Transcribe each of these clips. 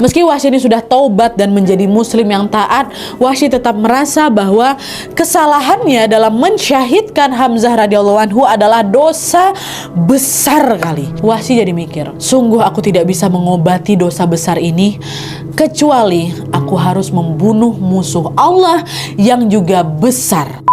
Meski Wahsy ini sudah taubat dan menjadi muslim yang taat, Wahsy tetap merasa bahwa kesalahannya dalam mensyahidkan Hamzah radhiyallahu anhu adalah dosa besar kali. Wahsy jadi mikir, sungguh aku tidak bisa mengobati dosa besar ini kecuali aku harus membunuh musuh Allah yang juga besar.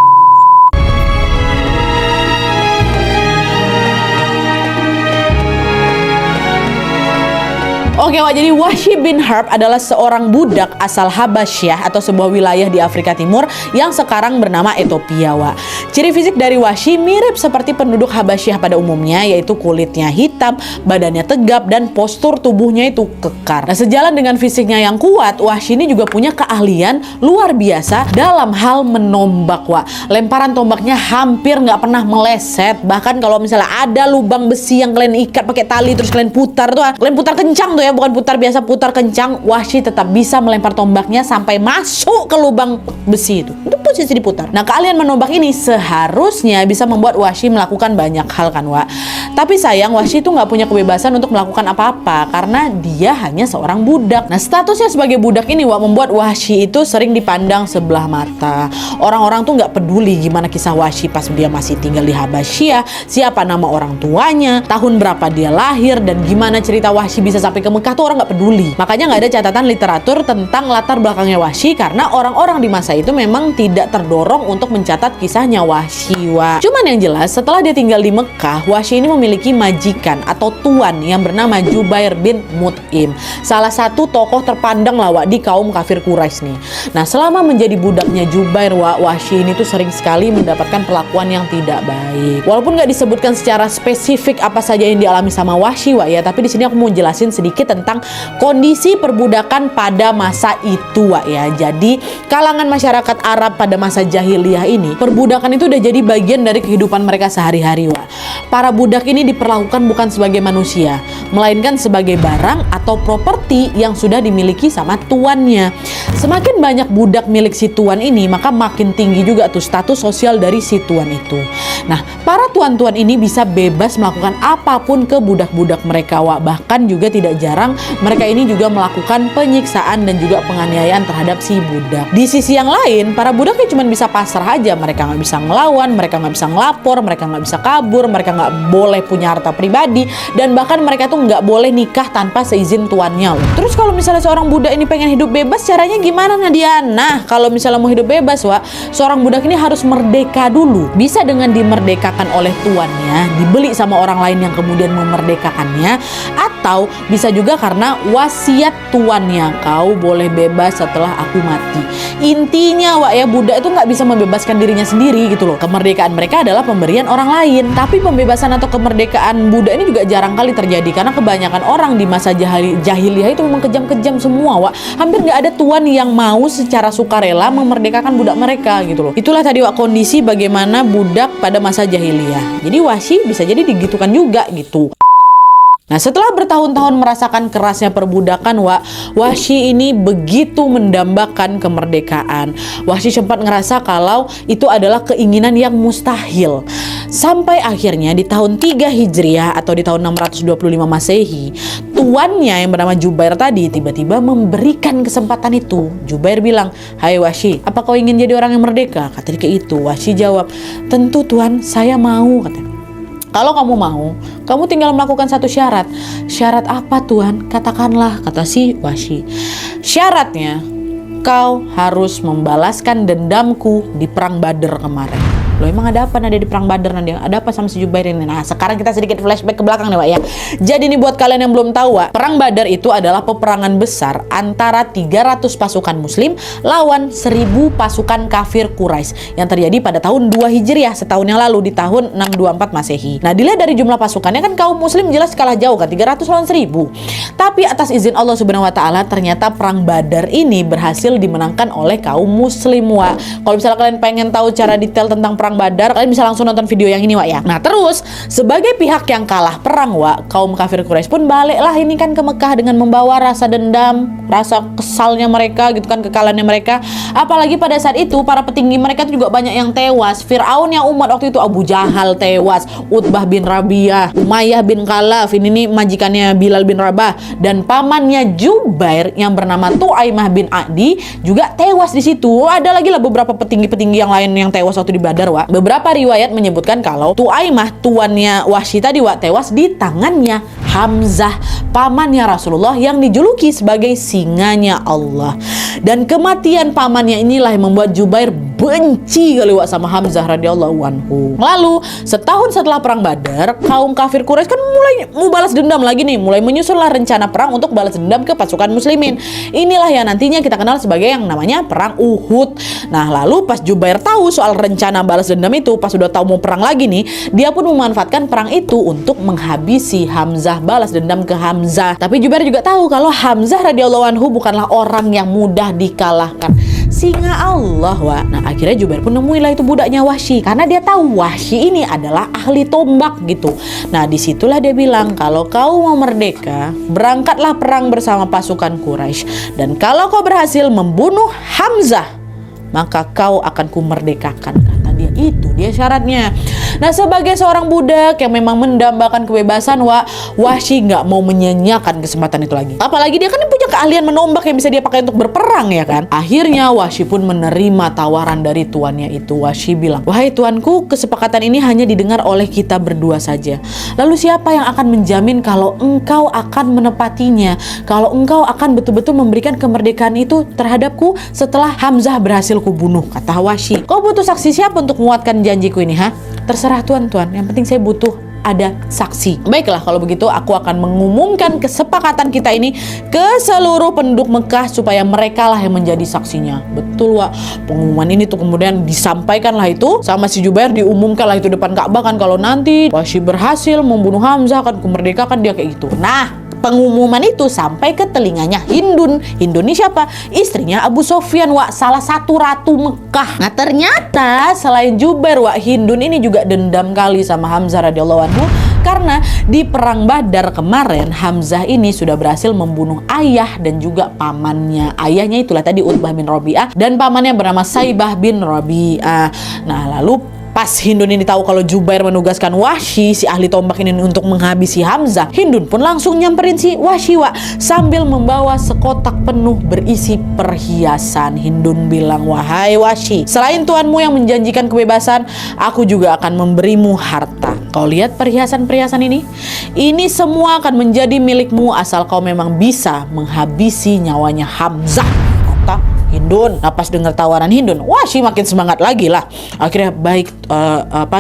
Oke, Wak, jadi Wahsy bin Harb adalah seorang budak asal Habasyah atau sebuah wilayah di Afrika Timur yang sekarang bernama Ethiopia, Wak. Ciri fisik dari Wahsy mirip seperti penduduk Habasyah pada umumnya, yaitu kulitnya hitam, badannya tegap, dan postur tubuhnya itu kekar. Nah, sejalan dengan fisiknya yang kuat, Wahsy ini juga punya keahlian luar biasa dalam hal menombak, Wak. Lemparan tombaknya hampir nggak pernah meleset. Bahkan kalau misalnya ada lubang besi yang kalian ikat pakai tali terus kalian putar tuh, kalian putar kencang tuh ya, bukan putar biasa, putar kencang, Wahsy tetap bisa melempar tombaknya sampai masuk ke lubang besi itu. Itu posisi diputar. Nah, keahlian menombak ini seharusnya bisa membuat Wahsy melakukan banyak hal kan, Wak. Tapi sayang, Wahsy itu nggak punya kebebasan untuk melakukan apa-apa karena dia hanya seorang budak. Nah, statusnya sebagai budak ini, Wak, membuat Wahsy itu sering dipandang sebelah mata. Orang-orang tuh nggak peduli gimana kisah Wahsy pas dia masih tinggal di Habasyah, siapa nama orang tuanya, tahun berapa dia lahir, dan gimana cerita Wahsy bisa sampai ke Mekah tuh orang nggak peduli. Makanya nggak ada catatan literatur tentang latar belakangnya Wahsy karena orang-orang di masa itu memang tidak terdorong untuk mencatat kisahnya Wahsy, Wak. Cuman yang jelas, setelah dia tinggal di Mekah, Wahsy ini memiliki majikan atau tuan yang bernama Jubair bin Mut'im, salah satu tokoh terpandang lah, Wak, di kaum kafir Quraisy nih. Nah, selama menjadi budaknya Jubair, Wak, Wahsy ini tuh sering sekali mendapatkan perlakuan yang tidak baik. Walaupun nggak disebutkan secara spesifik apa saja yang dialami sama Wahsy, Wak, ya, tapi di sini aku mau jelasin sedikit tentang kondisi perbudakan pada masa itu, Wak, ya. Jadi kalangan masyarakat Arab pada masa jahiliyah ini, perbudakan itu udah jadi bagian dari kehidupan mereka sehari-hari, Wak. Para budak ini diperlakukan bukan sebagai manusia, melainkan sebagai barang atau properti yang sudah dimiliki sama tuannya. Semakin banyak budak milik si tuan ini, maka makin tinggi juga tuh status sosial dari si tuan itu. Nah, para tuan-tuan ini bisa bebas melakukan apapun ke budak-budak mereka, Wak. Bahkan juga tidak jarang mereka ini juga melakukan penyiksaan dan juga penganiayaan terhadap si budak. Di sisi yang lain, para budaknya cuma bisa pasrah aja. Mereka nggak bisa ngelawan, mereka nggak bisa ngelapor, mereka nggak bisa kabur, mereka nggak boleh punya harta pribadi, dan bahkan mereka tuh nggak boleh nikah tanpa seizin tuannya. Terus kalau misalnya seorang budak ini pengen hidup bebas, caranya gimana, Nadia? Nah, kalau misalnya mau hidup bebas, Wak, seorang budak ini harus merdeka dulu. Bisa dengan dimerdekakan oleh tuannya, dibeli sama orang lain yang kemudian memerdekakannya, atau bisa juga karena wasiat tuannya, kau boleh bebas setelah aku mati. Intinya, Wak, ya, budak itu nggak bisa membebaskan dirinya sendiri gitu loh. Kemerdekaan mereka adalah pemberian orang lain. Tapi pembebasan atau kemerdekaan budak ini juga jarang kali terjadi karena kebanyakan orang di masa jahiliyah itu memang kejam-kejam semua, Wak. Hampir nggak ada tuan yang mau secara sukarela memerdekakan budak mereka gitu loh. Itulah tadi, Wak, kondisi bagaimana budak pada masa jahiliyah. Jadi Wahsy bisa jadi digitukan juga gitu. Nah, setelah bertahun-tahun merasakan kerasnya perbudakan, Wak, Wahsy ini begitu mendambakan kemerdekaan. Wahsy sempat ngerasa kalau itu adalah keinginan yang mustahil. Sampai akhirnya di tahun 3 Hijriah atau di tahun 625 Masehi, tuannya yang bernama Jubair tadi tiba-tiba memberikan kesempatan itu. Jubair bilang, "Hai Wahsy, apa kau ingin jadi orang yang merdeka?" Kata dia kayak itu. Wahsy jawab, "Tentu Tuan, saya mau," katanya. "Kalau kamu mau, kamu tinggal melakukan satu syarat." "Syarat apa, Tuan? Katakanlah," kata si Wahsy. "Syaratnya, kau harus membalaskan dendamku di perang Badar kemarin." Loh, emang ada apa di perang Badar, Nadia? Ada apa sama si Jubair ini? Nah, sekarang kita sedikit flashback ke belakang nih, Wak, ya. Jadi ini buat kalian yang belum tahu, Wak, perang Badar itu adalah peperangan besar antara 300 pasukan muslim lawan 1000 pasukan kafir Quraisy yang terjadi pada tahun 2 Hijriah, setahun yang lalu, di tahun 624 Masehi. Nah, dilihat dari jumlah pasukannya kan kaum muslim jelas kalah jauh kan, 300 lawan 1000. Tapi atas izin Allah Subhanahu wa taala, ternyata perang Badar ini berhasil dimenangkan oleh kaum muslim, Wak. Kalau misalnya kalian pengen tahu cara detail tentang perang perang Badar, kalian bisa langsung nonton video yang ini Wak ya. Nah terus sebagai pihak yang kalah perang Wak, kaum kafir Quraisy pun baliklah ini kan ke Mekah dengan membawa rasa dendam, rasa kesalnya mereka gitu kan, kekalahannya mereka. Apalagi pada saat itu para petinggi mereka itu juga banyak yang tewas. Fir'aun yang umat waktu itu, Abu Jahal tewas, Utbah bin Rabi'ah, Umayyah bin Khalaf, ini majikannya Bilal bin Rabah, dan pamannya Jubair yang bernama Tu'aimah bin Adi juga tewas di situ. Ada lagi lah beberapa petinggi-petinggi yang lain yang tewas waktu di Badar Wak. Beberapa riwayat menyebutkan kalau Tu'aimah, tuannya Wahsy tadi Wak, tewas di tangannya Hamzah, pamannya Rasulullah yang dijuluki sebagai singanya Allah. Dan kematian pamannya inilah yang membuat Jubair benci kali Wak sama Hamzah radhiyallahu anhu. Lalu setahun setelah perang Badar, kaum kafir Quraisy kan mulai mau balas dendam lagi nih, mulai menyusunlah rencana perang untuk balas dendam ke pasukan muslimin. Inilah yang nantinya kita kenal sebagai yang namanya perang Uhud. Nah lalu pas Jubair tahu soal rencana balas dendam itu, pas udah tahu mau perang lagi nih, dia pun memanfaatkan perang itu untuk menghabisi Hamzah, balas dendam ke Hamzah. Tapi Jubair juga tahu kalau Hamzah radhiyallahu anhu bukanlah orang yang mudah dikalahkan, singa Allah Wak. Nah akhirnya Jubair pun nemuilah itu budaknya Wahsy, karena dia tahu Wahsy ini adalah ahli tombak gitu. Nah disitulah dia bilang, kalau kau mau merdeka, berangkatlah perang bersama pasukan Quraisy, dan kalau kau berhasil membunuh Hamzah, maka kau akan kumerdekakan, kata dia. Itu dia syaratnya. Nah sebagai seorang budak yang memang mendambakan kebebasan Wak, Wahsy nggak mau menyanyiakan kesempatan itu lagi. Apalagi dia kan punya keahlian menombak yang bisa dia pakai untuk berperang ya kan. Akhirnya Wahsy pun menerima tawaran dari tuannya itu. Wahsy bilang, wahai tuanku, kesepakatan ini hanya didengar oleh kita berdua saja. Lalu siapa yang akan menjamin kalau engkau akan menepatinya, kalau engkau akan betul-betul memberikan kemerdekaan itu terhadapku setelah Hamzah berhasil kubunuh, kata Wahsy. Kau butuh saksi siapa untuk menguatkan janjiku ini ha? Terserah tuan, yang penting saya butuh ada saksi. Baiklah kalau begitu aku akan mengumumkan kesepakatan kita ini ke seluruh penduduk Mekah supaya mereka lah yang menjadi saksinya. Betul Wak, pengumuman ini tuh kemudian disampaikanlah itu sama si Jubair, diumumkanlah itu depan Ka'bah kan, kalau nanti Wahsy berhasil membunuh Hamzah akan kumerdekakan dia kayak gitu. Nah pengumuman itu sampai ke telinganya Hindun. Hindun ini siapa? Istrinya Abu Sofyan Wak, salah satu ratu Mekah. Nah ternyata selain Jubair Wak, Hindun ini juga dendam kali sama Hamzah radhiyallahu anhu, karena di perang Badar kemarin Hamzah ini sudah berhasil membunuh ayah dan juga pamannya. Ayahnya itulah tadi Utbah bin Rabi'ah, dan pamannya bernama Saibah bin Rabi'ah. Nah lalu pas Hindun ini tahu kalau Jubair menugaskan Wahsy, si ahli tombak ini, untuk menghabisi Hamzah, Hindun pun langsung nyamperin si Wahsy Wak, sambil membawa sekotak penuh berisi perhiasan. Hindun bilang, wahai Wahsy, selain tuanmu yang menjanjikan kebebasan, aku juga akan memberimu harta. Kau lihat perhiasan-perhiasan ini? Ini semua akan menjadi milikmu asal kau memang bisa menghabisi nyawanya Hamzah, kata Hindun. Nah pas dengar tawaran Hindun, Wahsy makin semangat lagi lah. Akhirnya baik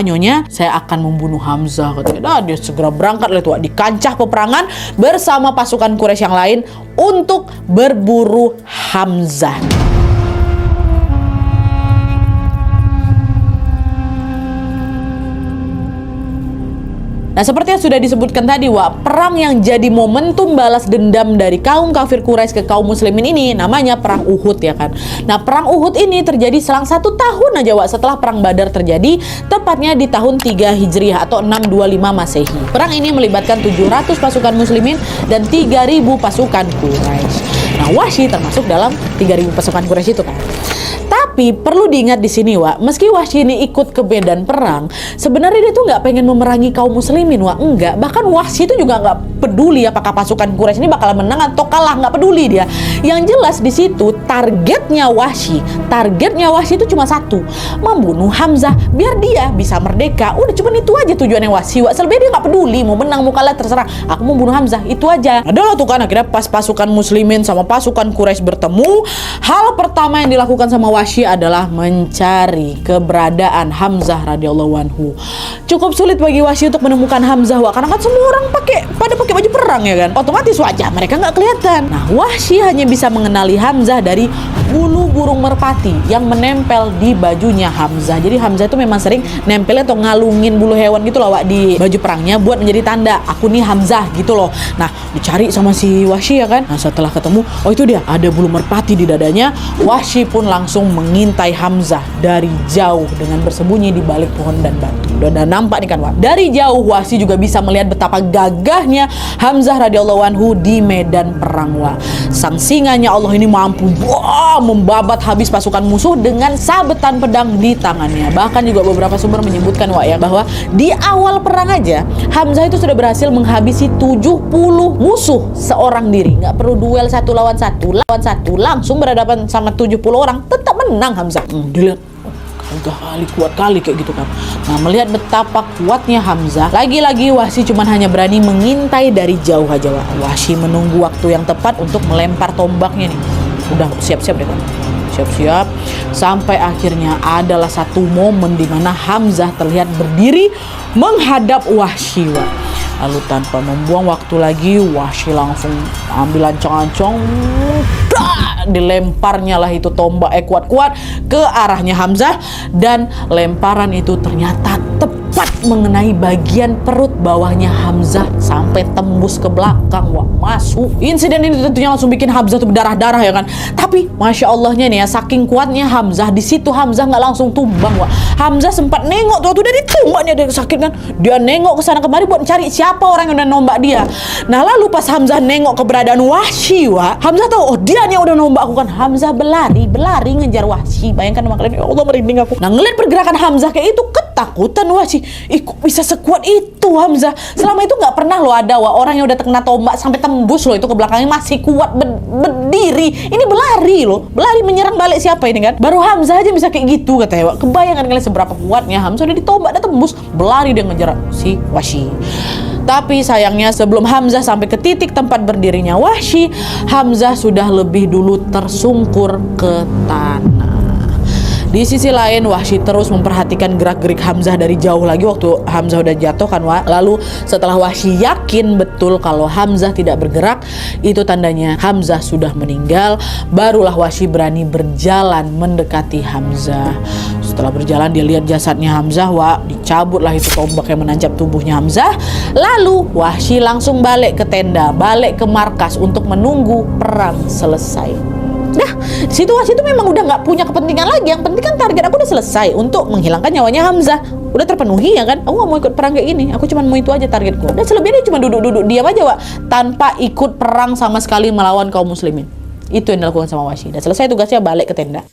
nyonya, saya akan membunuh Hamzah, katanya. Nah dia segera berangkat lah tuh di kancah peperangan bersama pasukan Quraisy yang lain untuk berburu Hamzah. Nah seperti yang sudah disebutkan tadi Wak, perang yang jadi momentum balas dendam dari kaum kafir Quraisy ke kaum muslimin ini namanya perang Uhud ya kan. Nah perang Uhud ini terjadi selang 1 tahun aja Wak setelah perang Badar terjadi, tepatnya di tahun 3 Hijriah atau 625 Masehi. Perang ini melibatkan 700 pasukan muslimin dan 3.000 pasukan Quraisy. Nah Wahsy termasuk dalam 3.000 pasukan Quraisy itu kan. Tapi perlu diingat di sini Wak, meski Wahsy ini ikut ke medan perang, sebenarnya dia tuh nggak pengen memerangi kaum muslimin Wak, enggak. Bahkan Wahsy itu juga nggak peduli apakah pasukan Quraisy ini bakal menang atau kalah, nggak peduli dia. Yang jelas di situ targetnya Wahsy itu cuma satu, membunuh Hamzah biar dia bisa merdeka. Udah cuma itu aja tujuannya Wahsy Wak. Selebihnya dia nggak peduli mau menang mau kalah, terserah. Aku mau bunuh Hamzah, itu aja. Adalah tuh kan akhirnya pas pasukan muslimin sama pasukan Quraisy bertemu, hal pertama yang dilakukan sama Wahsy adalah mencari keberadaan Hamzah radhiyallahu anhu. Cukup sulit bagi Wahsy untuk menemukan Hamzah Wak, karena kan semua orang pada pakai baju perang ya kan. Otomatis wajah mereka nggak kelihatan. Nah Wahsy hanya bisa mengenali Hamzah dari bulu burung merpati yang menempel di bajunya Hamzah. Jadi Hamzah itu memang sering nempelnya atau ngalungin bulu hewan gitu loh Wak di baju perangnya buat menjadi tanda aku nih Hamzah gitu loh. Nah dicari sama si Wahsy ya kan. Nah setelah ketemu, oh itu dia, ada bulu merpati di dadanya. Wahsy pun langsung mengintai Hamzah dari jauh dengan bersembunyi di balik pohon dan batu. Dan nampak nih kan, Wak. Dari jauh Wahsy juga bisa melihat betapa gagahnya Hamzah radhiyallahu anhu di medan perang, Wak. Sang singanya Allah ini mampu membabat habis pasukan musuh dengan sabetan pedang di tangannya. Bahkan juga beberapa sumber menyebutkan, Wak, ya, bahwa di awal perang aja Hamzah itu sudah berhasil menghabisi 70 musuh seorang diri. Nggak perlu duel satu lawan satu, langsung berhadapan sama 70 orang, tetap menang Hamzah. Dilihat gagah kali, kuat kali kayak gitu kan. Nah, melihat betapa kuatnya Hamzah, lagi-lagi Wahsy cuman hanya berani mengintai dari jauh aja, Wak. Wahsy menunggu waktu yang tepat untuk melempar tombaknya nih. Udah siap-siap deh kan. Siap-siap sampai akhirnya adalah satu momen di mana Hamzah terlihat berdiri menghadap Wahsy, Wak. Lalu tanpa membuang waktu lagi, Wahsy langsung ambil ancang-ancang, dilemparnya lah itu tombak kuat-kuat ke arahnya Hamzah, dan lemparan itu ternyata tepat mengenai bagian perut bawahnya Hamzah sampai tembus ke belakang, Wah, masuk. Insiden ini tentunya langsung bikin Hamzah tuh berdarah-darah ya kan. Tapi Masya Allahnya nih ya, saking kuatnya Hamzah, di situ Hamzah nggak langsung tumbang, Wah. Hamzah sempat nengok tuh dari tumbaknya, dia sakit kan. Dia nengok ke sana kemari buat cari siapa orang yang udah nombak dia. Nah, lalu pas Hamzah nengok keberadaan Wahsy, Wah, Hamzah tahu, oh dia yang udah nombak aku kan. Hamzah berlari ngejar Wahsy. Bayangkan sama kalian, ya Allah merinding aku. Nah, ngeliat pergerakan Hamzah kayak itu, ketakutan Wahsy. Kok bisa sekuat itu Hamzah? Selama itu nggak pernah loh ada, Wah, orang yang udah terkena tombak sampai tembus loh itu ke belakangnya masih kuat berdiri. Ini berlari loh, berlari menyerang balik siapa ini kan? Baru Hamzah aja bisa kayak gitu katanya, Wah. Kebayangkan kalian seberapa kuatnya Hamzah, udah ditombak, udah tembus, berlari dia ngejar si Wahsy. Tapi sayangnya sebelum Hamzah sampai ke titik tempat berdirinya Wahsy, Hamzah sudah lebih dulu tersungkur ke tanah. Di sisi lain, Wahsy terus memperhatikan gerak-gerik Hamzah dari jauh lagi waktu Hamzah udah jatuh kan, Wak. Lalu setelah Wahsy yakin betul kalau Hamzah tidak bergerak, itu tandanya Hamzah sudah meninggal. Barulah Wahsy berani berjalan mendekati Hamzah. Setelah berjalan, dia lihat jasadnya Hamzah, Wak. Dicabutlah itu tombak yang menancap tubuhnya Hamzah. Lalu Wahsy langsung balik ke tenda, balik ke markas untuk menunggu perang selesai. Nah, situasi itu memang udah nggak punya kepentingan lagi. Yang penting kan target aku udah selesai, untuk menghilangkan nyawanya Hamzah. Udah terpenuhi ya kan? Aku nggak mau ikut perang kayak gini. Aku cuma mau itu aja targetku. Dan selebihnya cuma duduk-duduk diam aja, Wak, tanpa ikut perang sama sekali melawan kaum muslimin. Itu yang dilakukan sama Wahsy. Dan selesai tugasnya balik ke tenda.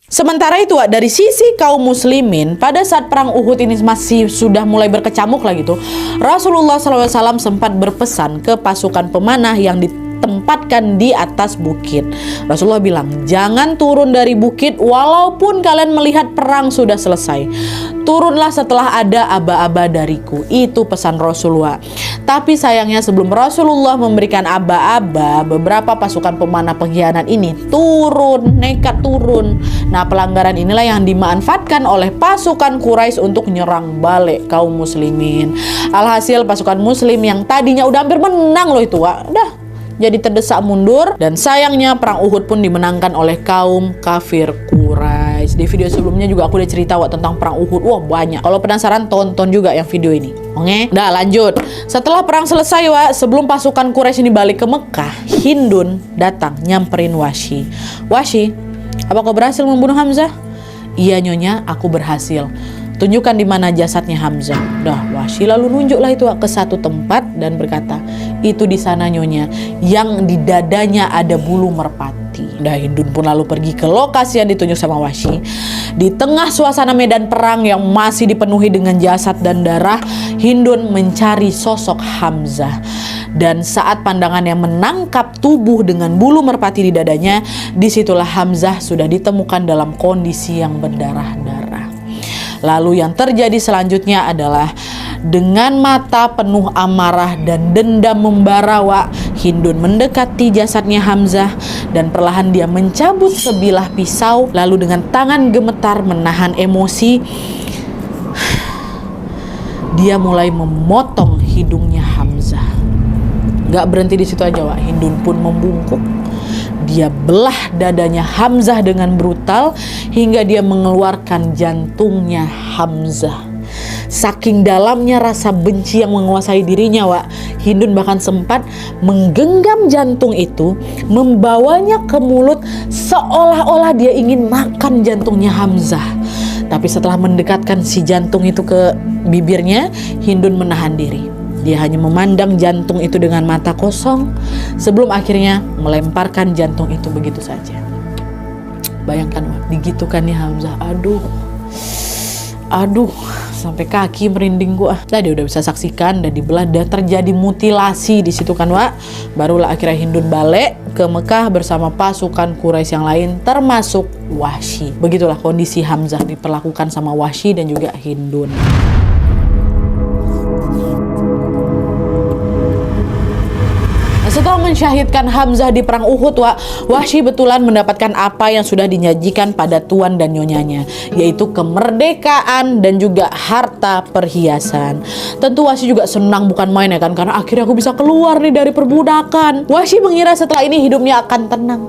Sementara itu, Wak, dari sisi kaum muslimin, pada saat perang Uhud ini masih sudah mulai berkecamuk lah gitu, Rasulullah SAW sempat berpesan ke pasukan pemanah yang ditempatkan di atas bukit. Rasulullah bilang, jangan turun dari bukit walaupun kalian melihat perang sudah selesai. Turunlah setelah ada aba-aba dariku. Itu pesan Rasulullah. Tapi sayangnya sebelum Rasulullah memberikan aba-aba, beberapa pasukan pemanah pengkhianat ini nekat turun. Nah, pelanggaran inilah yang dimanfaatkan oleh pasukan Quraisy untuk nyerang balik kaum muslimin. Alhasil pasukan muslim yang tadinya udah hampir menang loh itu, Wak, udah jadi terdesak mundur, dan sayangnya perang Uhud pun dimenangkan oleh kaum kafir Quraisy. Di video sebelumnya juga aku udah cerita, Wak, tentang perang Uhud. Wah, banyak. Kalau penasaran, tonton juga yang video ini. Oke, nah lanjut. Setelah perang selesai, Wak, sebelum pasukan Quraisy ini balik ke Mekah, Hindun datang nyamperin Wahsy. Wahsy, apa kau berhasil membunuh Hamzah? Iya, Nyonya, aku berhasil. Tunjukkan di mana jasadnya Hamzah. Dah, Wahsy lalu nunjuklah itu, Wak, ke satu tempat dan berkata, itu di sana, Nyonya, yang di dadanya ada bulu merpati. Dah, Hindun pun lalu pergi ke lokasi yang ditunjuk sama Wahsy. Di tengah suasana medan perang yang masih dipenuhi dengan jasad dan darah, Hindun mencari sosok Hamzah. Dan saat pandangannya menangkap tubuh dengan bulu merpati di dadanya, disitulah Hamzah sudah ditemukan dalam kondisi yang berdarah-darah. Lalu yang terjadi selanjutnya adalah dengan mata penuh amarah dan dendam membara, Wak, Hindun mendekati jasadnya Hamzah dan perlahan dia mencabut sebilah pisau, lalu dengan tangan gemetar menahan emosi, dia mulai memotong hidungnya Hamzah. Gak berhenti di situ aja, Wak. Hindun pun membungkuk. Dia belah dadanya Hamzah dengan brutal hingga dia mengeluarkan jantungnya Hamzah. Saking dalamnya rasa benci yang menguasai dirinya, Wak, Hindun bahkan sempat menggenggam jantung itu, membawanya ke mulut seolah-olah dia ingin makan jantungnya Hamzah. Tapi setelah mendekatkan si jantung itu ke bibirnya, Hindun menahan diri. Dia hanya memandang jantung itu dengan mata kosong sebelum akhirnya melemparkan jantung itu begitu saja. Bayangkan, Wak, digitukannya Hamzah. Aduh, sampai kaki merinding gua. Nah, dia udah bisa saksikan dan dibelah dan terjadi mutilasi di situ kan, Wak. Barulah akhirnya Hindun balik ke Mekah bersama pasukan Quraisy yang lain termasuk Wahsy. Begitulah kondisi Hamzah diperlakukan sama Wahsy dan juga Hindun. Setelah mensyahidkan Hamzah di perang Uhud, Wahsy betulan mendapatkan apa yang sudah dinyajikan pada tuan dan nyonyanya, yaitu kemerdekaan dan juga harta perhiasan. Tentu Wahsy juga senang bukan main ya kan, karena akhirnya aku bisa keluar nih dari perbudakan. Wahsy mengira setelah ini hidupnya akan tenang.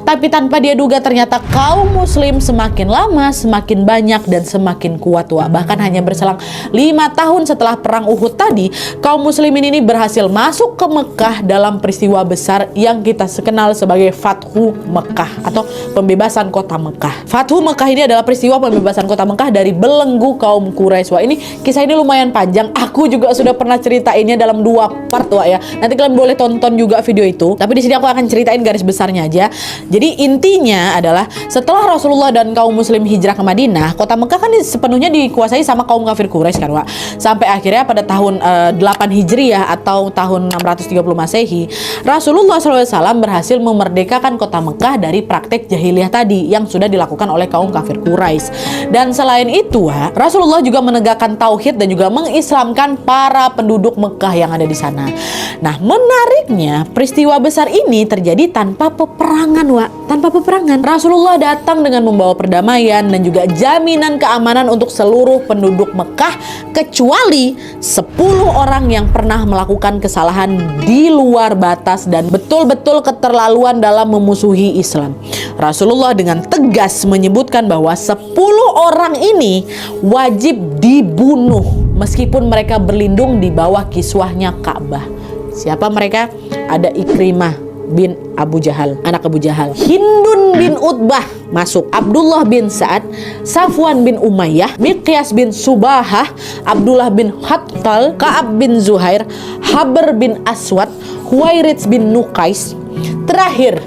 Tapi tanpa dia duga ternyata kaum muslim semakin lama semakin banyak dan semakin kuat, Wak. Bahkan hanya berselang 5 tahun setelah perang Uhud tadi, kaum muslimin ini berhasil masuk ke Mekah dalam peristiwa besar yang kita kenal sebagai Fathu Mekah atau pembebasan kota Mekah. Fathu Mekah ini adalah peristiwa pembebasan kota Mekah dari belenggu kaum Quraisy. Wah, kisah ini lumayan panjang. Aku juga sudah pernah ceritainnya dalam 2 part, Wak, ya. Nanti kalian boleh tonton juga video itu. Tapi di sini aku akan ceritain garis besarnya aja. Jadi intinya adalah setelah Rasulullah dan kaum muslim hijrah ke Madinah, kota Mekah kan sepenuhnya dikuasai sama kaum kafir Quraisy kan, Wak. Sampai akhirnya pada tahun 8 Hijriah atau tahun 630 Masehi, Rasulullah SAW berhasil memerdekakan kota Mekah dari praktek jahiliyah tadi yang sudah dilakukan oleh kaum kafir Quraisy. Dan selain itu, Wak, Rasulullah juga menegakkan tauhid dan juga mengislamkan para penduduk Mekah yang ada di sana. Nah, menariknya peristiwa besar ini terjadi tanpa peperangan, Wak. Tanpa peperangan. Rasulullah datang dengan membawa perdamaian dan juga jaminan keamanan untuk seluruh penduduk Mekah kecuali 10 orang yang pernah melakukan kesalahan di luar batas dan betul-betul keterlaluan dalam memusuhi Islam. Rasulullah dengan tegas menyebutkan bahwa 10 orang ini wajib dibunuh meskipun mereka berlindung di bawah kiswahnya Ka'bah. Siapa mereka? Ada Ikrimah bin Abu Jahal, anak Abu Jahal. Hindun bin Utbah masuk, Abdullah bin Sa'ad, Safwan bin Umayyah, Miqyas bin Subahah, Abdullah bin Khattal, Ka'ab bin Zuhair, Habr bin Aswad, Huwairits bin Nuqais. Terakhir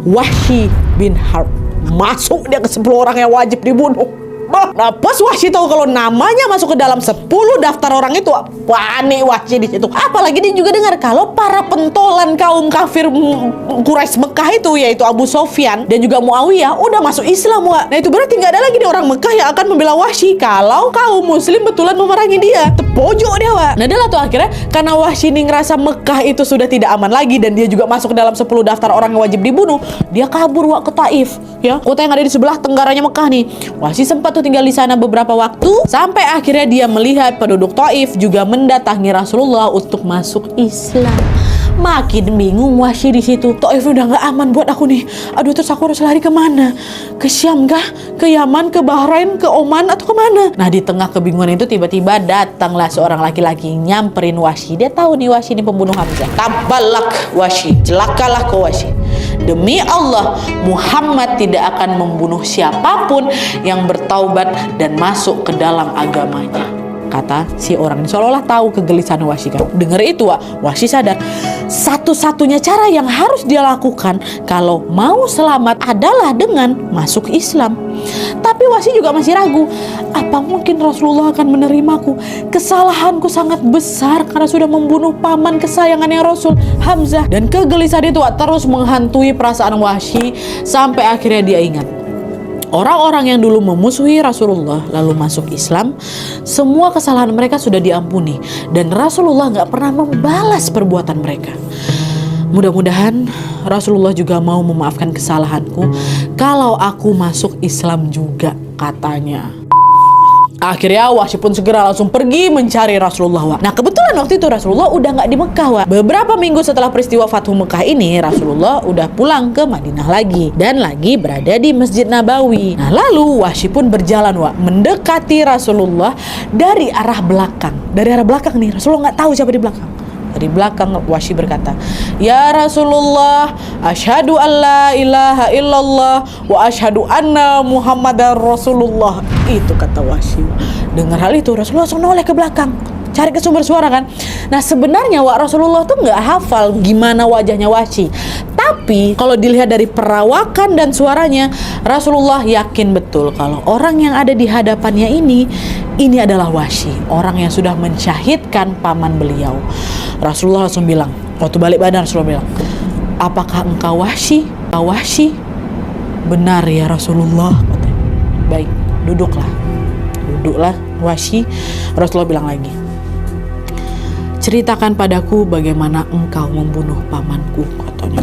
Wahsy bin Harb. Masuk dia ke 10 orang yang wajib dibunuh. Nah, pas Wahsy tahu kalau namanya masuk ke dalam 10 daftar orang itu, panik Wahsy di situ. Apalagi dia juga dengar kalau para pentolan kaum kafir Quraisy Mekah itu, yaitu Abu Sofyan dan juga Muawiyah, udah masuk Islam, Wak. Nah, itu berarti nggak ada lagi nih orang Mekah yang akan membela Wahsy kalau kaum muslim betulan memerangi dia. Terpojok dia, Wak. Nah, adalah tuh akhirnya karena Wahsy nih ngerasa Mekah itu sudah tidak aman lagi dan dia juga masuk ke dalam 10 daftar orang yang wajib dibunuh, dia kabur, Wak, ke Taif, ya, kota yang ada di sebelah tenggaranya Mekah nih. Wahsy sempat tinggal di sana beberapa waktu sampai akhirnya dia melihat penduduk Taif juga mendatangi Rasulullah untuk masuk Islam. Makin bingung Wahsy di situ. Taif udah nggak aman buat aku nih. Aduh, terus aku harus lari kemana? Ke Syam kah? Ke Yaman? Ke Bahrain? Ke Oman? Atau kemana? Nah, di tengah kebingungan itu tiba-tiba datanglah seorang laki-laki nyamperin Wahsy. Dia tahu nih Wahsy ini pembunuh Hamzah. Tabbalak Wahsy, celakalah kau Wahsy. Demi Allah, Muhammad tidak akan membunuh siapapun yang bertaubat dan masuk ke dalam agamanya, kata si orang ini. Seolah-olah tahu kegelisahan Wahsy kan. Dengar itu, Wahsy sadar satu-satunya cara yang harus dia lakukan kalau mau selamat adalah dengan masuk Islam. Tapi Wahsy juga masih ragu, apa mungkin Rasulullah akan menerimaku? Kesalahanku sangat besar karena sudah membunuh paman kesayangannya Rasul, Hamzah. Dan kegelisahan itu terus menghantui perasaan Wahsy sampai akhirnya dia ingat orang-orang yang dulu memusuhi Rasulullah lalu masuk Islam, semua kesalahan mereka sudah diampuni dan Rasulullah gak pernah membalas perbuatan mereka. Mudah-mudahan Rasulullah juga mau memaafkan kesalahanku kalau aku masuk Islam juga, katanya. Akhirnya Wahsy pun segera langsung pergi mencari Rasulullah, Wak. Nah kebetulan waktu itu Rasulullah udah nggak di Mekah, Wak. Beberapa minggu setelah peristiwa Fathu Mekah ini, Rasulullah udah pulang ke Madinah lagi dan lagi berada di Masjid Nabawi. Nah lalu Wahsy pun berjalan, Wak, mendekati Rasulullah dari arah belakang. Dari arah belakang nih, Rasulullah nggak tahu siapa di belakang. Dari belakang Wahsy berkata, "Ya Rasulullah, asyhadu an la ilaha illallah wa asyhadu anna Muhammadar Rasulullah." Itu kata Wahsy. Dengar hal itu Rasulullah langsung noleh ke belakang, cari ke sumber suara kan. Nah sebenarnya Rasulullah tuh nggak hafal gimana wajahnya Wahsy, tapi kalau dilihat dari perawakan dan suaranya, Rasulullah yakin betul kalau orang yang ada di hadapannya ini adalah Wahsy, orang yang sudah mensyahidkan paman beliau. Rasulullah langsung bilang, waktu balik badan Rasulullah bilang, "Apakah engkau Wahsy?" "Wahsy." "Benar ya Rasulullah." "Baik, duduklah Wahsy." Rasulullah bilang lagi, "Ceritakan padaku bagaimana engkau membunuh pamanku," katanya.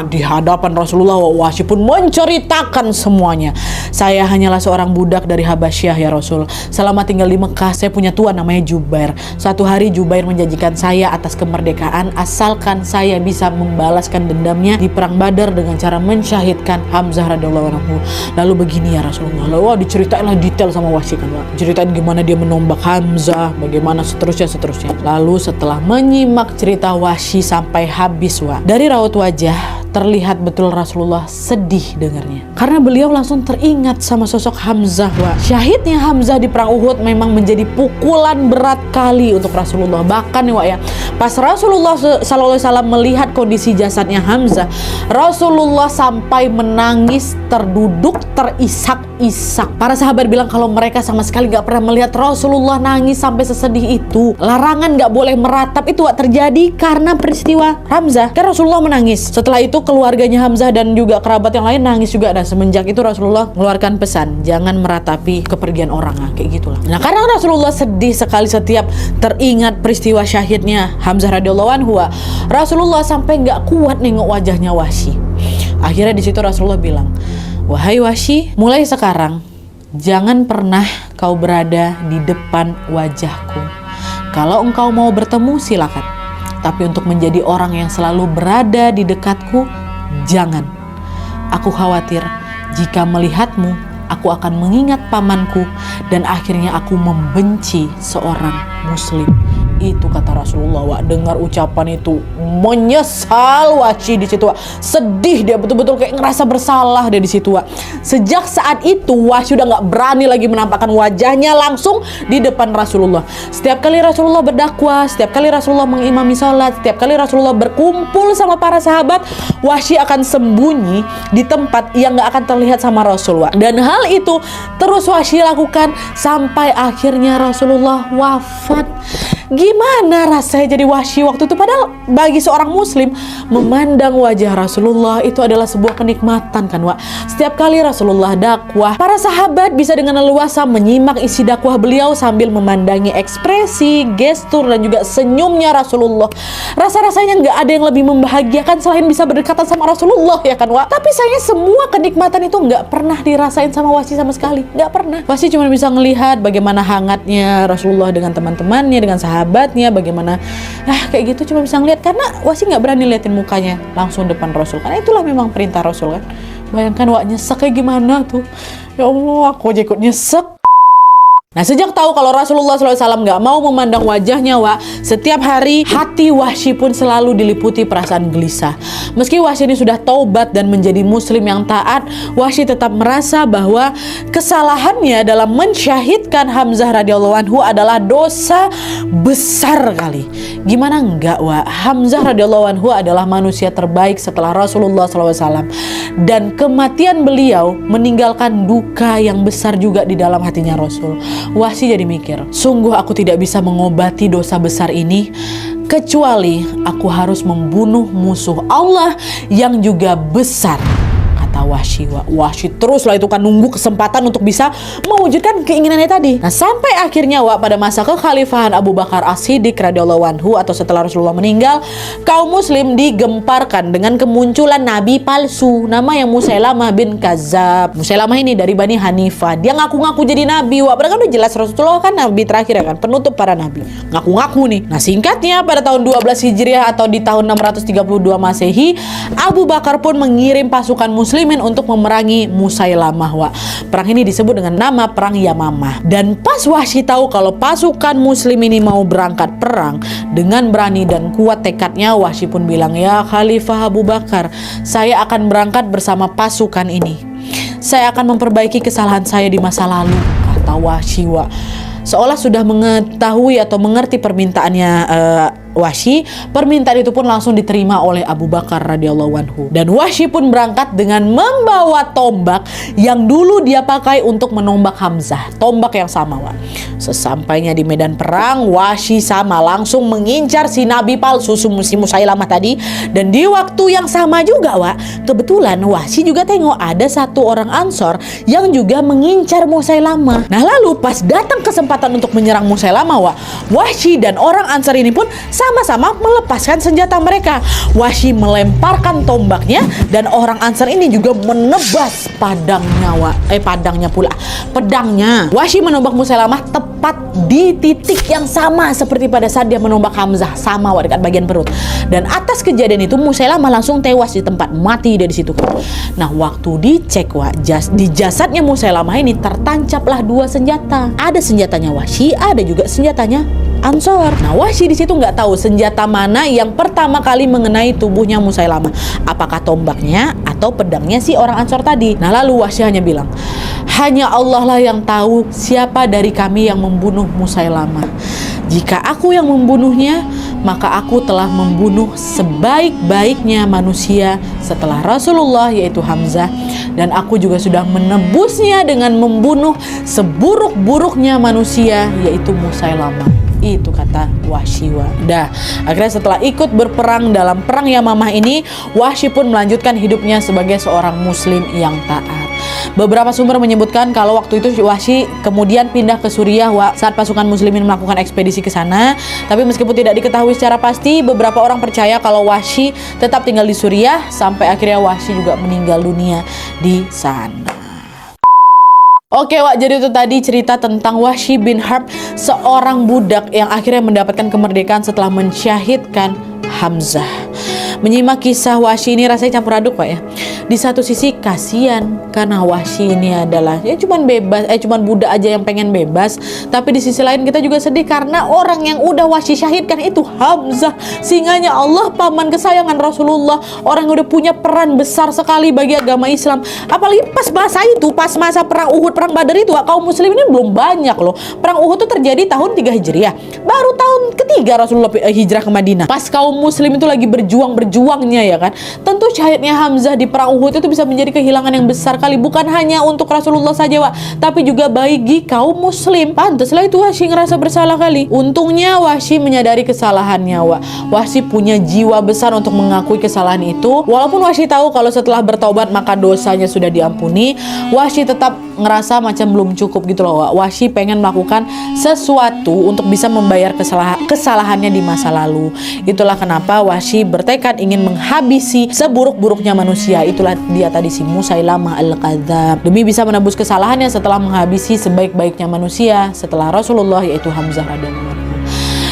Di hadapan Rasulullah, Wahsy pun menceritakan semuanya. "Saya hanyalah seorang budak dari Habasyah ya Rasul. Selama tinggal di Mekah, saya punya tuan namanya Jubair. Suatu hari Jubair menjanjikan saya atas kemerdekaan asalkan saya bisa membalaskan dendamnya di perang Badar dengan cara mensyahidkan Hamzah radhiyallahu anhu. Lalu begini ya Rasulullah." Lalu diceritain lah detail sama Wahsy kan, ceritain gimana dia menombak Hamzah, bagaimana seterusnya. Lalu setelah menyimak cerita Wahsy sampai habis, dari raut wajah terlihat betul Rasulullah sedih dengarnya, karena beliau langsung teringat sama sosok Hamzah. Syahidnya Hamzah di perang Uhud memang menjadi pukulan berat kali untuk Rasulullah. Bahkan nih pas Rasulullah SAW melihat kondisi jasadnya Hamzah, Rasulullah sampai menangis, terduduk, terisak-isak. Para sahabat bilang kalau mereka sama sekali gak pernah melihat Rasulullah nangis sampai sesedih itu. Larangan gak boleh meratap itu terjadi karena peristiwa Hamzah, kan Rasulullah menangis. Setelah itu keluarganya Hamzah dan juga kerabat yang lain nangis juga. Dan semenjak itu Rasulullah mengeluarkan pesan, jangan meratapi kepergian orang, kayak gitulah. Nah karena Rasulullah sedih sekali setiap teringat peristiwa syahidnya Hamzah radhiyallahu anhu, Rasulullah sampai nggak kuat nengok wajahnya Wahsy. Akhirnya di situ Rasulullah bilang, "Wahai Wahsy, mulai sekarang jangan pernah kau berada di depan wajahku. Kalau engkau mau bertemu silakan, tapi untuk menjadi orang yang selalu berada di dekatku, jangan. Aku khawatir jika melihatmu, aku akan mengingat pamanku dan akhirnya aku membenci seorang muslim." Itu kata Rasulullah. Dengar ucapan itu menyesal Wahsy di situ. Sedih dia, betul-betul kayak ngerasa bersalah dia di situ. Sejak saat itu Wahsy udah nggak berani lagi menampakkan wajahnya langsung di depan Rasulullah. Setiap kali Rasulullah berdakwah, setiap kali Rasulullah mengimami sholat, setiap kali Rasulullah berkumpul sama para sahabat, Wahsy akan sembunyi di tempat yang nggak akan terlihat sama Rasulullah. Dan hal itu terus Wahsy lakukan sampai akhirnya Rasulullah wafat. Gimana rasanya jadi Wahsy waktu itu? Padahal bagi seorang muslim, memandang wajah Rasulullah itu adalah sebuah kenikmatan kan, Setiap kali Rasulullah dakwah, para sahabat bisa dengan leluasa menyimak isi dakwah beliau sambil memandangi ekspresi, gestur, dan juga senyumnya Rasulullah. Rasa-rasanya nggak ada yang lebih membahagiakan selain bisa berdekatan sama Rasulullah, ya kan, Tapi sayangnya semua kenikmatan itu nggak pernah dirasain sama Wahsy sama sekali. Nggak pernah. Wahsy cuma bisa ngelihat bagaimana hangatnya Rasulullah dengan teman-temannya, dengan sahabatnya, bagaimana kayak gitu, cuma bisa ngeliat karena Wahsy nggak berani liatin mukanya langsung depan Rasul, karena itulah memang perintah Rasul kan. Bayangkan nyesek kayak gimana tuh, ya Allah, aku aja ikut nyesek. Nah sejak tahu kalau Rasulullah SAW gak mau memandang wajahnya, setiap hari hati Wahsy pun selalu diliputi perasaan gelisah. Meski Wahsy ini sudah taubat dan menjadi muslim yang taat, Wahsy tetap merasa bahwa kesalahannya dalam mensyahidkan Hamzah radhiyallahu anhu adalah dosa besar kali. Gimana enggak, Hamzah radhiyallahu anhu adalah manusia terbaik setelah Rasulullah SAW. Dan kematian beliau meninggalkan duka yang besar juga di dalam hatinya Rasul. Wahsy jadi mikir, sungguh aku tidak bisa mengobati dosa besar ini kecuali aku harus membunuh musuh Allah yang juga besar, kata kata Wahsy. Wahsy terus lah itu kan nunggu kesempatan untuk bisa mewujudkan keinginannya tadi. Nah, sampai akhirnya pada masa kekhalifahan Abu Bakar As-Siddiq radhiyallahu anhu atau setelah Rasulullah meninggal, kaum muslim digemparkan dengan kemunculan nabi palsu nama yang Musailamah bin Kadzdzab. Musailamah ini dari Bani Hanifah. Dia ngaku-ngaku jadi nabi. Padahal kan udah jelas Rasulullah kan nabi terakhir ya kan, penutup para nabi. Ngaku-ngaku nih. Nah, singkatnya pada tahun 12 Hijriah atau di tahun 632 Masehi, Abu Bakar pun mengirim pasukan muslimin untuk memerangi Musailamah. Perang ini disebut dengan nama Perang Yamamah. Dan pas Wahsy tahu kalau pasukan muslim ini mau berangkat perang, dengan berani dan kuat tekadnya Wahsy pun bilang, "Ya Khalifah Abu Bakar, saya akan berangkat bersama pasukan ini. Saya akan memperbaiki kesalahan saya di masa lalu," kata Wahsy. Seolah sudah mengetahui atau mengerti permintaannya Wahsy, permintaan itu pun langsung diterima oleh Abu Bakar radhiyallahu anhu. Dan Wahsy pun berangkat dengan membawa tombak yang dulu dia pakai untuk menombak Hamzah. Tombak yang sama, Sesampainya di medan perang, Wahsy sama langsung mengincar si nabi palsu si Musailamah tadi. Dan di waktu yang sama juga, kebetulan Wahsy juga tengok ada satu orang Ansor yang juga mengincar Musailamah. Nah, lalu pas datang kesempatan untuk menyerang Musailamah, Wahsy dan orang Ansor ini pun sama-sama melepaskan senjata mereka. Wahsy melemparkan tombaknya dan orang Ansar ini juga menebas pedangnya. Wahsy menombak Musailamah tepat di titik yang sama seperti pada saat dia menombak Hamzah, sama dekat bagian perut. Dan atas kejadian itu Musailamah langsung tewas di tempat, mati dari situ. Nah, waktu dicek di jasadnya Musailamah ini tertancaplah dua senjata. Ada senjatanya Wahsy, ada juga senjatanya Ansor. Nah, Wahsy di situ nggak tahu senjata mana yang pertama kali mengenai tubuhnya Musailamah. Apakah tombaknya atau pedangnya si orang Ansor tadi? Nah, lalu Wahsy hanya bilang, "Hanya Allah lah yang tahu siapa dari kami yang membunuh Musailamah. Jika aku yang membunuhnya, maka aku telah membunuh sebaik-baiknya manusia setelah Rasulullah, yaitu Hamzah. Dan aku juga sudah menebusnya dengan membunuh seburuk-buruknya manusia, yaitu Musailamah." Itu kata Wahsy. Akhirnya setelah ikut berperang dalam perang Yamamah ini, Wahsy pun melanjutkan hidupnya sebagai seorang muslim yang taat. Beberapa sumber menyebutkan kalau waktu itu Wahsy kemudian pindah ke Suriah saat pasukan muslimin melakukan ekspedisi ke sana. Tapi meskipun tidak diketahui secara pasti, beberapa orang percaya kalau Wahsy tetap tinggal di Suriah sampai akhirnya Wahsy juga meninggal dunia di sana. Oke, jadi itu tadi cerita tentang Wahsy bin Harb, seorang budak yang akhirnya mendapatkan kemerdekaan setelah mensyahidkan Hamzah. Menyimak kisah Wahsy ini rasanya campur aduk, ya. Di satu sisi kasihan karena Wahsy ini adalah cuman budak aja yang pengen bebas, tapi di sisi lain kita juga sedih karena orang yang udah Wahsy syahidkan itu Hamzah, singanya Allah, paman kesayangan Rasulullah, orang yang udah punya peran besar sekali bagi agama Islam. Apalagi pas masa perang Uhud, perang Badar itu, kaum muslim ini belum banyak loh. Perang Uhud itu terjadi tahun 3 Hijriah. Baru tahun ketiga Rasulullah hijrah ke Madinah. Pas kaum muslim itu lagi berjuangnya, ya kan. Tentu syahidnya Hamzah di perang Uhud itu bisa menjadi kehilangan yang besar kali, bukan hanya untuk Rasulullah saja, tapi juga bagi kaum muslim. Pantaslah itu Wahsy ngerasa bersalah kali. Untungnya Wahsy menyadari kesalahannya, Wahsy punya jiwa besar untuk mengakui kesalahan itu. Walaupun Wahsy tahu kalau setelah bertobat maka dosanya sudah diampuni, Wahsy tetap ngerasa macam belum cukup gitu loh. Wahsy pengen melakukan sesuatu untuk bisa membayar kesalahannya di masa lalu. Itulah kenapa Wahsy bertekad ingin menghabisi seburuk-buruknya manusia. Itulah dia tadi, si Musailamah al-Kadzdzab, demi bisa menebus kesalahannya setelah menghabisi sebaik-baiknya manusia setelah Rasulullah, yaitu Hamzah radhiyallahu anhu.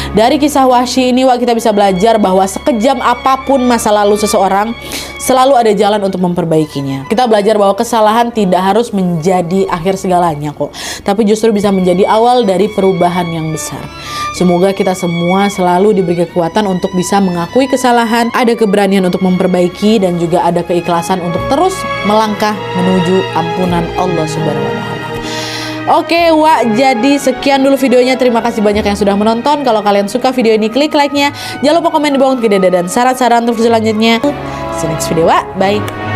Dari kisah Wahsy ini kita bisa belajar bahwa sekejam apapun masa lalu seseorang, selalu ada jalan untuk memperbaikinya. Kita belajar bahwa kesalahan tidak harus menjadi akhir segalanya kok, tapi justru bisa menjadi awal dari perubahan yang besar. Semoga kita semua selalu diberi kekuatan untuk bisa mengakui kesalahan, ada keberanian untuk memperbaiki, dan juga ada keikhlasan untuk terus melangkah menuju ampunan Allah Subhanahu wa Ta'ala. Oke, jadi sekian dulu videonya. Terima kasih banyak yang sudah menonton. Kalau kalian suka video ini, klik like-nya. Jangan lupa komen di bawah untuk ide dan saran-saran untuk selanjutnya. See you next video, bye.